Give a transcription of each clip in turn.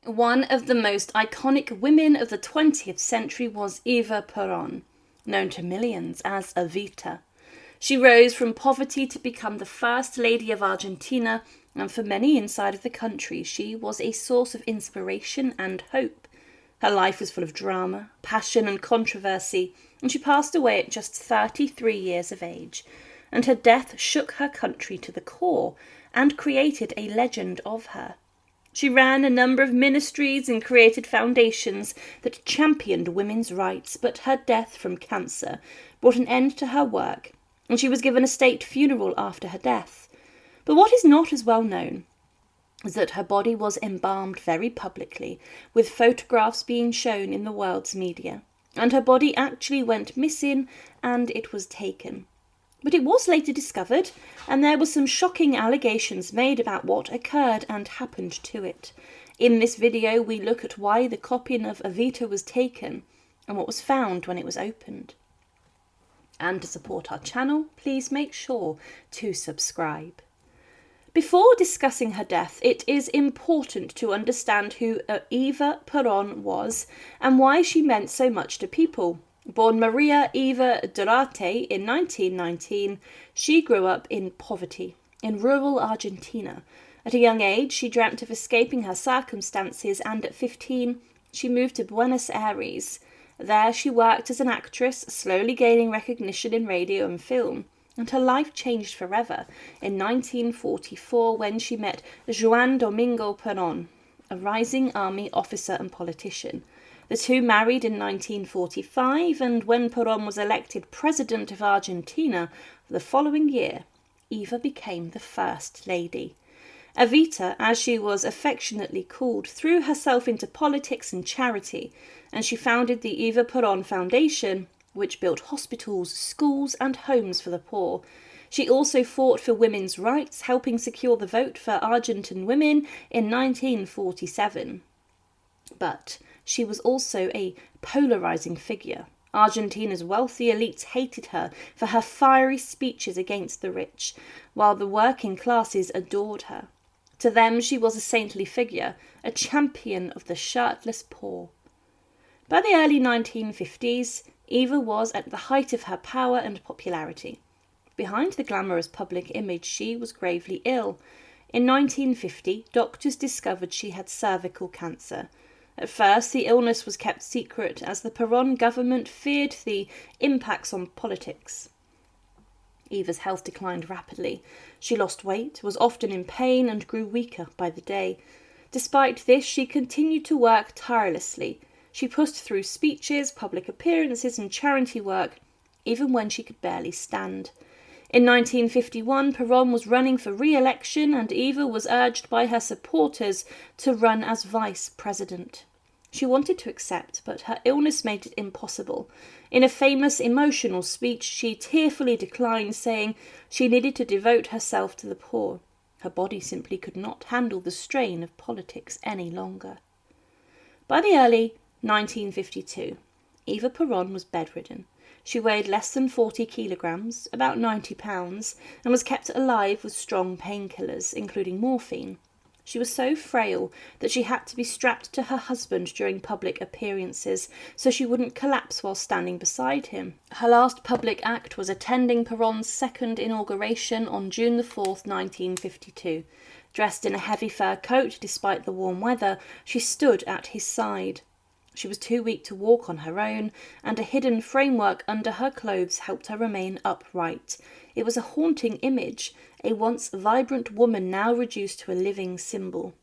One of the most iconic women of the 20th century was Eva Peron, known to millions as Evita. She rose from poverty to become the First Lady of Argentina, and for many inside of the country, she was a source of inspiration and hope. Her life was full of drama, passion and controversy, and she passed away at just 33 years of age. And her death shook her country to the core and created a legend of her. She ran a number of ministries and created foundations that championed women's rights, but her death from cancer brought an end to her work, and she was given a state funeral after her death. But what is not as well known is that her body was embalmed very publicly, with photographs being shown in the world's media, and her body actually went missing and it was taken. But it was later discovered, and there were some shocking allegations made about what occurred and happened to it. In this video, we look at why the coffin of Evita was taken and what was found when it was opened. And to support our channel, please make sure to subscribe. Before discussing her death, it is important to understand who Eva Peron was and why she meant so much to people. Born Maria Eva Durarte in 1919, she grew up in poverty in rural Argentina. At a young age, she dreamt of escaping her circumstances, and at 15, she moved to Buenos Aires. There she worked as an actress, slowly gaining recognition in radio and film, and her life changed forever in 1944 when she met Juan Domingo Perón, a rising army officer and politician. The two married in 1945, and when Perón was elected president of Argentina the following year, Eva became the First Lady. Evita, as she was affectionately called, threw herself into politics and charity, and she founded the Eva Peron Foundation, which built hospitals, schools and homes for the poor. She also fought for women's rights, helping secure the vote for Argentine women in 1947. But she was also a polarising figure. Argentina's wealthy elites hated her for her fiery speeches against the rich, while the working classes adored her. To them she was a saintly figure, a champion of the shirtless poor. By the early 1950s, Eva was at the height of her power and popularity. Behind the glamorous public image, she was gravely ill. In 1950, doctors discovered she had cervical cancer. At first, the illness was kept secret as the Peron government feared the impacts on politics. Eva's health declined rapidly. She lost weight, was often in pain, and grew weaker by the day. Despite this, she continued to work tirelessly. She pushed through speeches, public appearances, and charity work, even when she could barely stand. In 1951, Peron was running for re-election, and Eva was urged by her supporters to run as vice president. She wanted to accept, but her illness made it impossible. In a famous emotional speech, she tearfully declined, saying she needed to devote herself to the poor. Her body simply could not handle the strain of politics any longer. By the early 1952, Eva Peron was bedridden. She weighed less than 40 kilograms, about 90 pounds, and was kept alive with strong painkillers, including morphine. She was so frail that she had to be strapped to her husband during public appearances so she wouldn't collapse while standing beside him. Her last public act was attending Peron's second inauguration on June 4th, 1952. Dressed in a heavy fur coat despite the warm weather, she stood at his side. She was too weak to walk on her own, and a hidden framework under her clothes helped her remain upright. It was a haunting image, a once vibrant woman now reduced to a living symbol.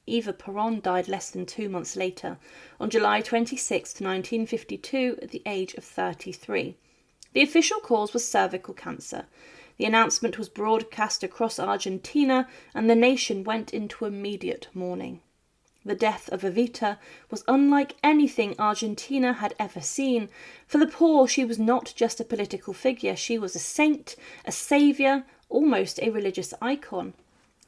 Eva Peron died less than 2 months later, on July 26, 1952, at the age of 33. The official cause was cervical cancer. The announcement was broadcast across Argentina, and the nation went into immediate mourning. The death of Evita was unlike anything Argentina had ever seen. For the poor, she was not just a political figure, she was a saint, a saviour, almost a religious icon.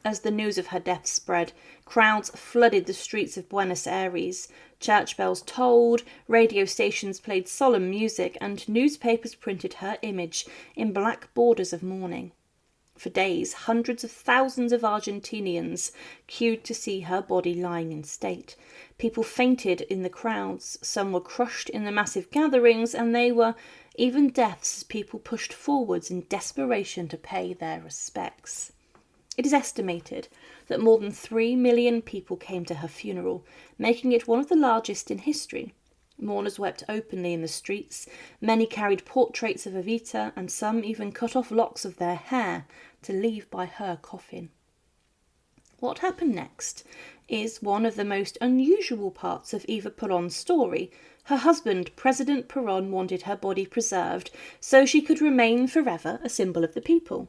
As the news of her death spread, crowds flooded the streets of Buenos Aires. Church bells tolled, radio stations played solemn music, and newspapers printed her image in black borders of mourning. For days, hundreds of thousands of Argentinians queued to see her body lying in state. People fainted in the crowds, some were crushed in the massive gatherings, and there were even deaths as people pushed forwards in desperation to pay their respects. It is estimated that more than 3 million people came to her funeral, making it one of the largest in history. Mourners wept openly in the streets, many carried portraits of Evita, and some even cut off locks of their hair to leave by her coffin. What happened next is one of the most unusual parts of Eva Peron's story. Her husband, President Peron, wanted her body preserved so she could remain forever a symbol of the people.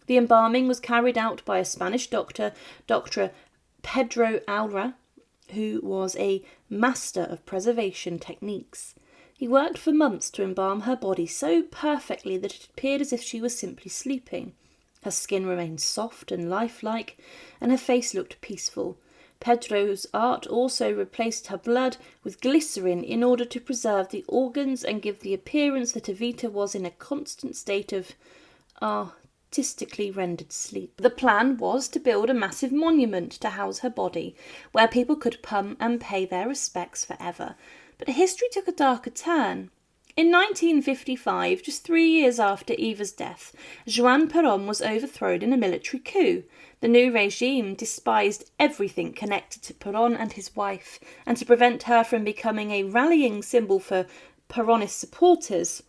The embalming was carried out by a Spanish doctor, Dr. Pedro Alra, who was a master of preservation techniques. He worked for months to embalm her body so perfectly that it appeared as if she was simply sleeping. Her skin remained soft and lifelike, and her face looked peaceful. Pedro's art also replaced her blood with glycerin in order to preserve the organs and give the appearance that Evita was in a constant state of artistically rendered sleep. The plan was to build a massive monument to house her body, where people could come and pay their respects forever. But history took a darker turn. In 1955, just 3 years after Eva's death, Joan Peron was overthrown in a military coup. The new regime despised everything connected to Peron and his wife, and to prevent her from becoming a rallying symbol for Peronist supporters,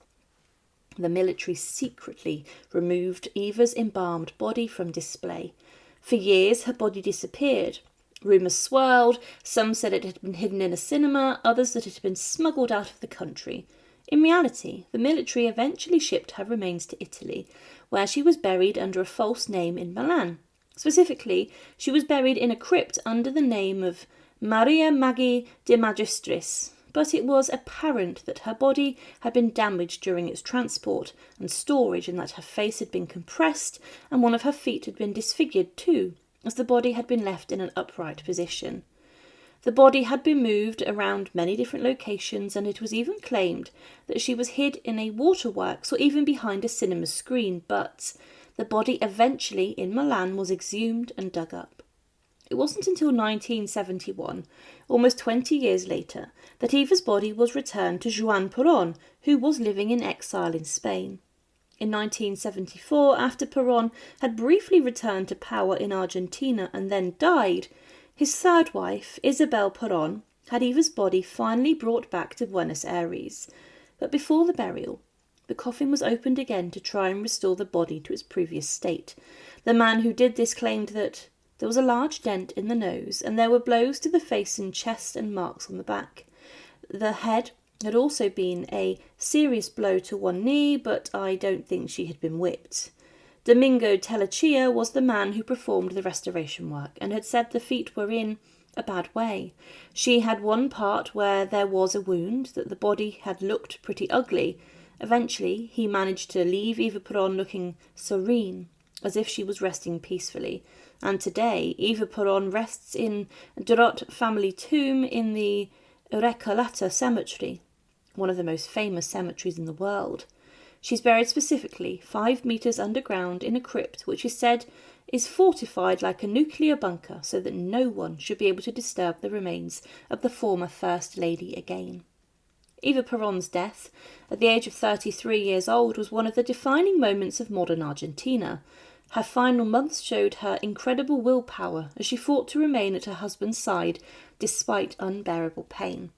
the military secretly removed Eva's embalmed body from display. For years, her body disappeared. Rumours swirled. Some said it had been hidden in a cinema, others that it had been smuggled out of the country. In reality, the military eventually shipped her remains to Italy, where she was buried under a false name in Milan. Specifically, she was buried in a crypt under the name of Maria Maggi de Magistris, but it was apparent that her body had been damaged during its transport and storage, and that her face had been compressed and one of her feet had been disfigured too, as the body had been left in an upright position. The body had been moved around many different locations, and it was even claimed that she was hid in a waterworks or even behind a cinema screen, but the body eventually in Milan was exhumed and dug up. It wasn't until 1971, almost 20 years later, that Eva's body was returned to Joan Peron, who was living in exile in Spain. In 1974, after Peron had briefly returned to power in Argentina and then died, his third wife, Eva Peron, had Eva's body finally brought back to Buenos Aires. But before the burial, the coffin was opened again to try and restore the body to its previous state. The man who did this claimed that there was a large dent in the nose, and there were blows to the face and chest and marks on the back. The head had also been a serious blow to one knee, but I don't think she had been whipped. Domingo Telechia was the man who performed the restoration work and had said the feet were in a bad way. She had one part where there was a wound, that the body had looked pretty ugly. Eventually, he managed to leave Eva Peron looking serene, as if she was resting peacefully. And today, Eva Peron rests in Dorot family tomb in the Recoleta cemetery, one of the most famous cemeteries in the world. She's buried specifically 5 meters underground in a crypt which is said is fortified like a nuclear bunker so that no one should be able to disturb the remains of the former First Lady again. Eva Peron's death, at the age of 33 years old, was one of the defining moments of modern Argentina. Her final months showed her incredible willpower as she fought to remain at her husband's side despite unbearable pain.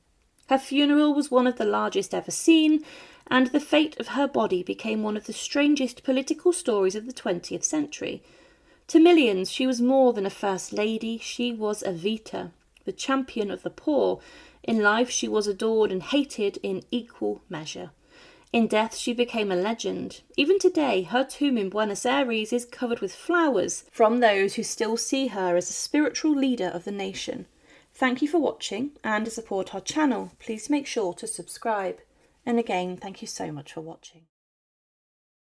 Her funeral was one of the largest ever seen, and the fate of her body became one of the strangest political stories of the 20th century. To millions, she was more than a first lady. She was Evita, the champion of the poor. In life, she was adored and hated in equal measure. In death, she became a legend. Even today, her tomb in Buenos Aires is covered with flowers from those who still see her as a spiritual leader of the nation. Thank you for watching, and to support our channel, please make sure to subscribe. And again, thank you so much for watching.